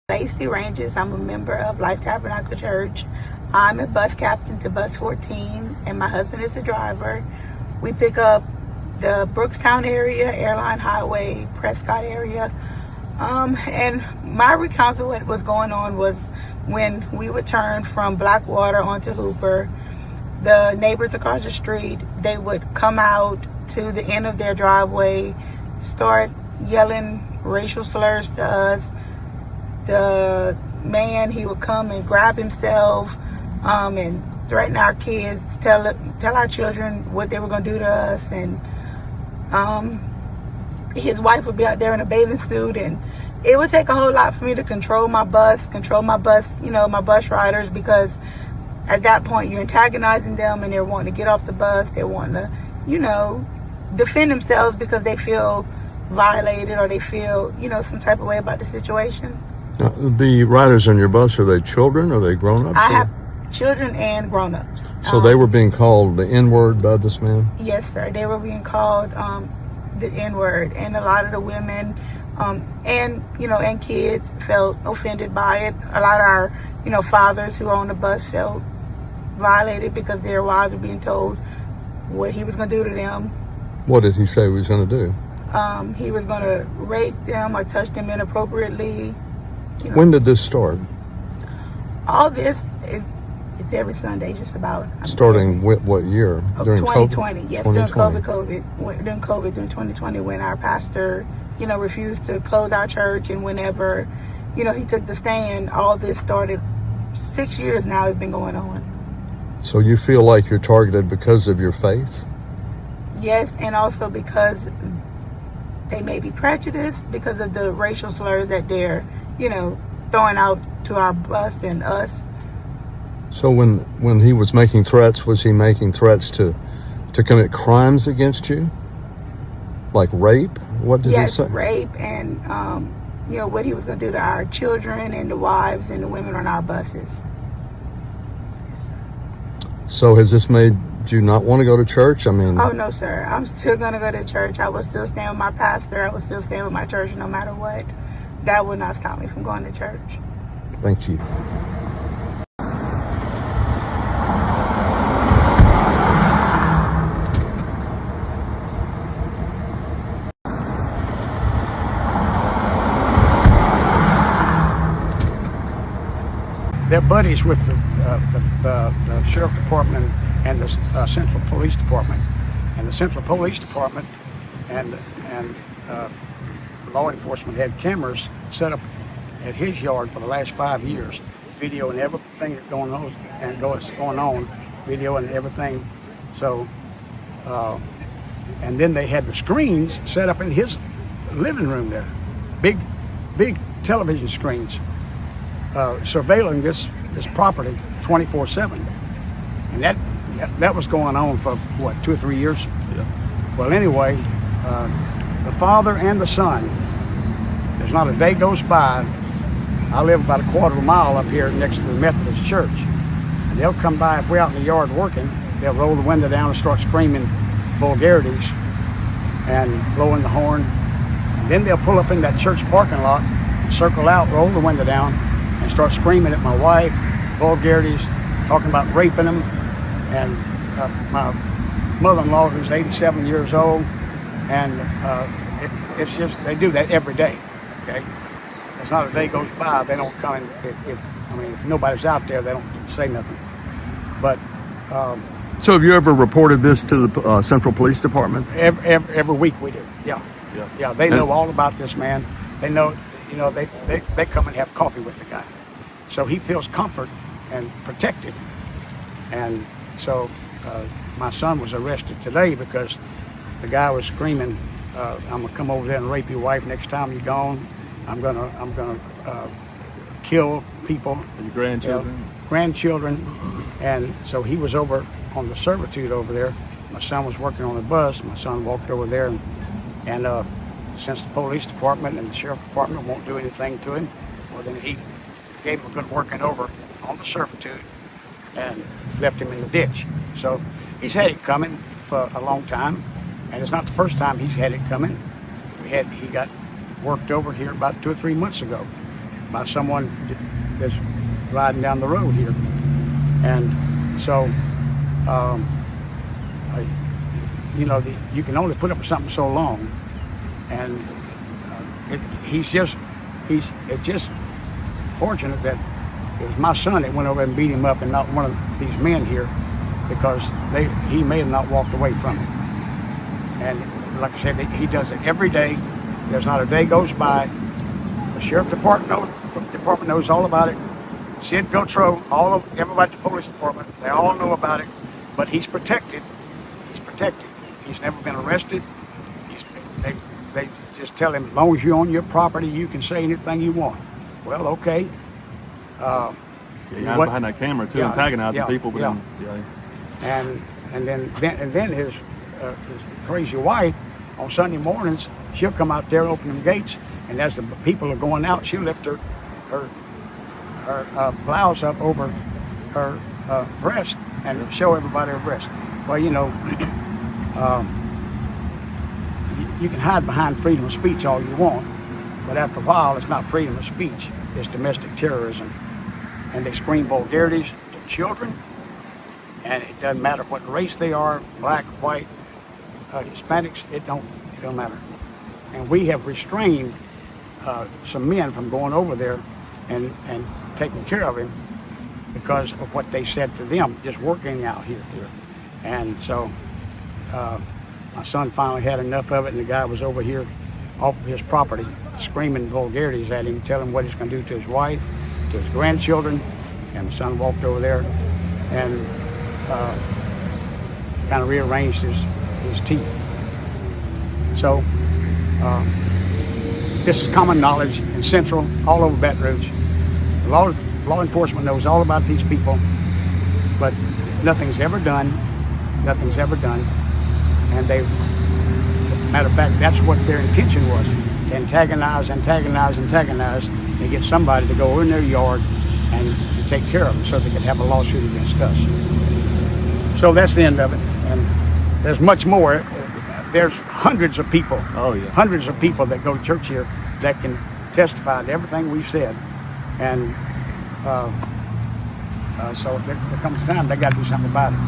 Lacey Ranges. I'm a member of Life Tabernacle Church. I'm a bus captain to bus 14, and my husband is a driver. We pick up the Brookstown area, Airline Highway, Prescott area. And my recount of what was going on was when we would turn from Blackwater onto Hooper, the neighbors across the street, they would come out to the end of their driveway, start yelling racial slurs to us. The man, he would come and grab himself and threaten our kids, tell our children what they were going to do to us. And his wife would be out there in a bathing suit, and it would take a whole lot for me to control my bus, my bus riders, because at that point you're antagonizing them and they're wanting to get off the bus. They're wanting to, defend themselves because they feel violated or they feel, some type of way about the situation. Now, the riders on your bus, are they children? Are they grown-ups? I have children and grown-ups. So they were being called the N-word by this man? Yes, sir. They were being called the N-word, and a lot of the women and kids felt offended by it. A lot of our, fathers who were on the bus felt violated because their wives were being told what he was going to do to them. What did he say he was going to do? He was going to rape them or touch them inappropriately. When did this start? All this, it's every Sunday, just about. Starting with what year? During 2020. COVID? Yes, 2020. during 2020, when our pastor, refused to close our church, and whenever, he took the stand, all this started. 6 years now it's been going on. So you feel like you're targeted because of your faith? Yes, and also because they may be prejudiced because of the racial slurs that they're, throwing out to our bus and us. So when he was making threats, was he making threats to commit crimes against you? Like rape? What did he say? Yes, rape and, what he was going to do to our children and the wives and the women on our buses. Yes, sir. So has this made you not want to go to church? I mean... Oh, no, sir. I'm still going to go to church. I will still stand with my pastor. I will still stand with my church no matter what. That will not stop me from going to church. Thank you. They're buddies with the Sheriff Department and the Central Police Department. And the Central Police Department and law enforcement had cameras set up at his yard for the last 5 years, videoing everything that's going on, videoing everything. So, and then they had the screens set up in his living room there, big television screens, surveilling this property 24/7, and that was going on for what, 2 or 3 years. Yeah. Well, anyway, the father and the son, there's not a day goes by. I live about a quarter of a mile up here next to the Methodist church, and they'll come by if we're out in the yard working. They'll roll the window down and start screaming vulgarities and blowing the horn. And then they'll pull up in that church parking lot, circle out, roll the window down, and start screaming at my wife, vulgarities, talking about raping them, and my mother-in-law, who's 87 years old, and it's just, they do that every day, okay? There's not a day goes by, they don't come in, if nobody's out there, they don't say nothing. But... So have you ever reported this to the Central Police Department? Every week we do, yeah. They know all about this man. They know, they come and have coffee with the guy. So he feels comfort and protected. And so my son was arrested today because the guy was screaming, I'm gonna come over there and rape your wife next time you're gone. I'm gonna kill people. Your grandchildren? Grandchildren. And so he was over on the servitude over there. My son was working on the bus. My son walked over there, and since the police department and the sheriff department won't do anything to him, well, then he gave him a good working over on the servitude and left him in the ditch. So he's had it coming for a long time, and it's not the first time he's had it coming. He got worked over here about 2 or 3 months ago, by someone that's riding down the road here. And so, you know, you can only put up with something so long. And it's just fortunate that it was my son that went over and beat him up and not one of these men here, because he may have not walked away from it. And like I said, he does it every day. There's not a day goes by. The sheriff department knows all about it. Sid Gotro, everybody at the police department, they all know about it. But he's protected. He's protected. He's never been arrested. They just tell him, as long as you own your property, you can say anything you want. Well, okay. Yeah, you guys behind that camera too, antagonizing people. But And then his crazy wife on Sunday mornings, she'll come out there, open them gates, and as the people are going out, she'll lift her blouse up over her breast and show everybody her breast. Well, you know, you can hide behind freedom of speech all you want, but after a while, it's not freedom of speech, it's domestic terrorism. And they scream vulgarities to children, and it doesn't matter what race they are, black, white, Hispanics, it don't matter. And we have restrained some men from going over there and taking care of him because of what they said to them, just working out here. And so my son finally had enough of it, and the guy was over here off of his property screaming vulgarities at him, telling him what he's going to do to his wife, to his grandchildren. And my son walked over there and kind of rearranged his teeth. So this is common knowledge in Central, all over Baton Rouge. Law enforcement knows all about these people, but nothing's ever done. Nothing's ever done. And matter of fact, that's what their intention was, to antagonize, and get somebody to go in their yard and take care of them so they could have a lawsuit against us. So that's the end of it. And there's much more. There's hundreds of people, hundreds of people that go to church here that can testify to everything we've said. And so there comes a time they got to do something about it.